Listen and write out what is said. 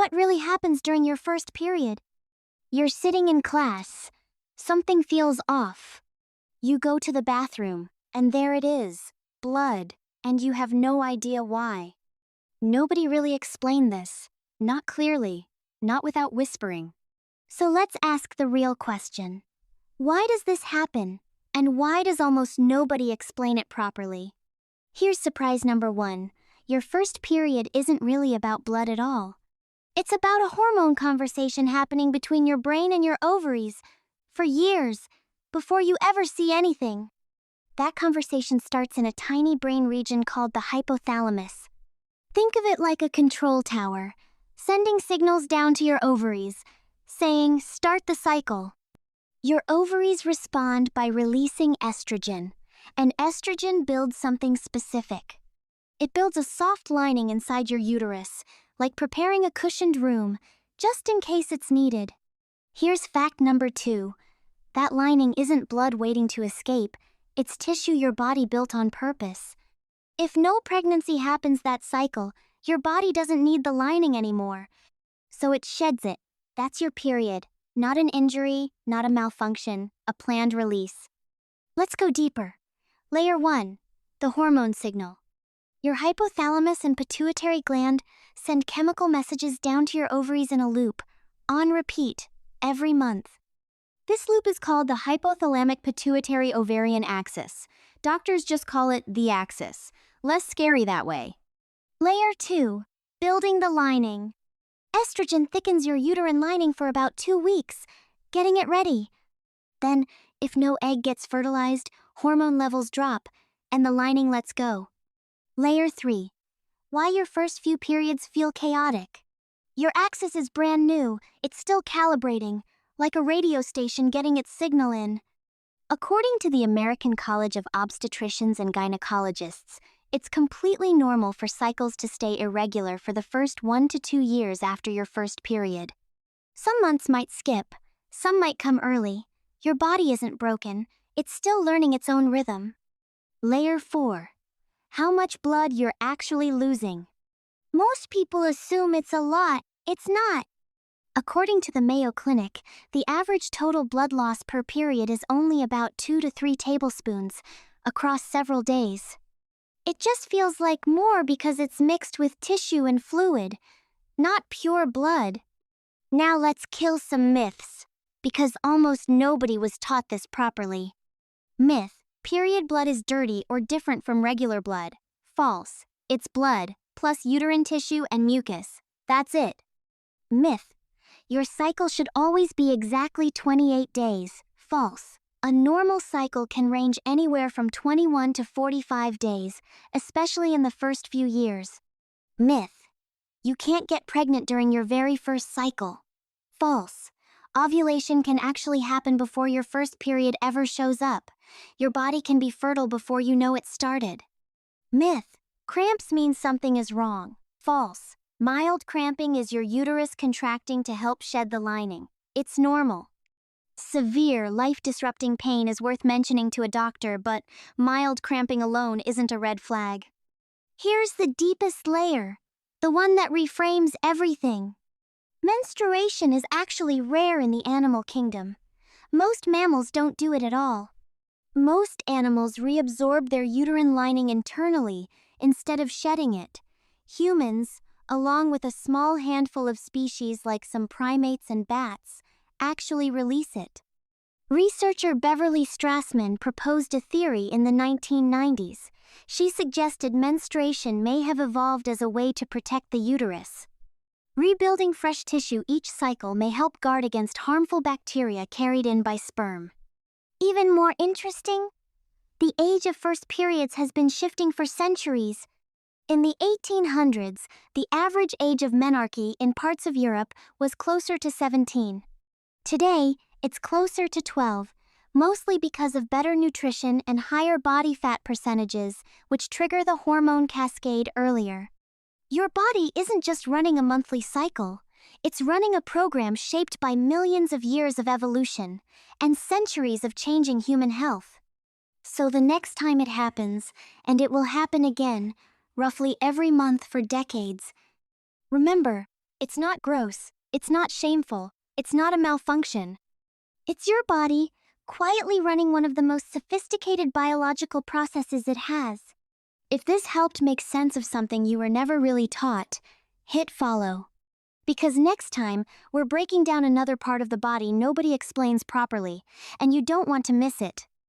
What really happens during your first period? You're sitting in class. Something feels off. You go to the bathroom, and there it is, blood, and you have no idea why. Nobody really explained this, not clearly, not without whispering. So let's ask the real question. Why does this happen, and why does almost nobody explain it properly? Here's surprise number 1. Your first period isn't really about blood at all. It's about a hormone conversation happening between your brain and your ovaries for years, before you ever see anything. That conversation starts in a tiny brain region called the hypothalamus. Think of it like a control tower, sending signals down to your ovaries, saying, "Start the cycle." Your ovaries respond by releasing estrogen, and estrogen builds something specific. It builds a soft lining inside your uterus, like preparing a cushioned room, just in case it's needed. Here's fact number 2. That lining isn't blood waiting to escape, it's tissue your body built on purpose. If no pregnancy happens that cycle, your body doesn't need the lining anymore. So it sheds it. That's your period. Not an injury, not a malfunction, a planned release. Let's go deeper. Layer 1. The hormone signal. Your hypothalamus and pituitary gland send chemical messages down to your ovaries in a loop, on repeat, every month. This loop is called the hypothalamic-pituitary-ovarian axis. Doctors just call it the axis. Less scary that way. Layer 2. Building the lining. Estrogen thickens your uterine lining for about 2 weeks, getting it ready. Then, if no egg gets fertilized, hormone levels drop, and the lining lets go. Layer 3. Why your first few periods feel chaotic. Your axis is brand new, it's still calibrating, like a radio station getting its signal in. According to the American College of Obstetricians and Gynecologists, it's completely normal for cycles to stay irregular for the first 1 to 2 years after your first period. Some months might skip, some might come early. Your body isn't broken, it's still learning its own rhythm. Layer 4. How much blood you're actually losing. Most people assume it's a lot. It's not. According to the Mayo Clinic, the average total blood loss per period is only about 2 to 3 tablespoons across several days. It just feels like more because it's mixed with tissue and fluid, not pure blood. Now let's kill some myths, because almost nobody was taught this properly. Myth: period blood is dirty or different from regular blood. False: it's blood, plus uterine tissue and mucus. That's it. Myth: your cycle should always be exactly 28 days. False: a normal cycle can range anywhere from 21 to 45 days, especially in the first few years. Myth: you can't get pregnant during your very first cycle. False: ovulation can actually happen before your first period ever shows up. Your body can be fertile before you know it started. Myth: cramps mean something is wrong. False: mild cramping is your uterus contracting to help shed the lining. It's normal. Severe, life-disrupting pain is worth mentioning to a doctor, but mild cramping alone isn't a red flag. Here's the deepest layer, the one that reframes everything. Menstruation is actually rare in the animal kingdom. Most mammals don't do it at all. Most animals reabsorb their uterine lining internally instead of shedding it. Humans, along with a small handful of species like some primates and bats, actually release it. Researcher Beverly Strassman proposed a theory in the 1990s. She suggested menstruation may have evolved as a way to protect the uterus. Rebuilding fresh tissue each cycle may help guard against harmful bacteria carried in by sperm. Even more interesting, the age of first periods has been shifting for centuries. In the 1800s, the average age of menarche in parts of Europe was closer to 17. Today, it's closer to 12, mostly because of better nutrition and higher body fat percentages, which trigger the hormone cascade earlier. Your body isn't just running a monthly cycle, it's running a program shaped by millions of years of evolution and centuries of changing human health. So the next time it happens, and it will happen again, roughly every month for decades, remember, It's not gross. It's not shameful. It's not a malfunction. It's your body quietly running one of the most sophisticated biological processes it has. If this helped make sense of something you were never really taught, hit follow. Because next time, we're breaking down another part of the body nobody explains properly, and you don't want to miss it.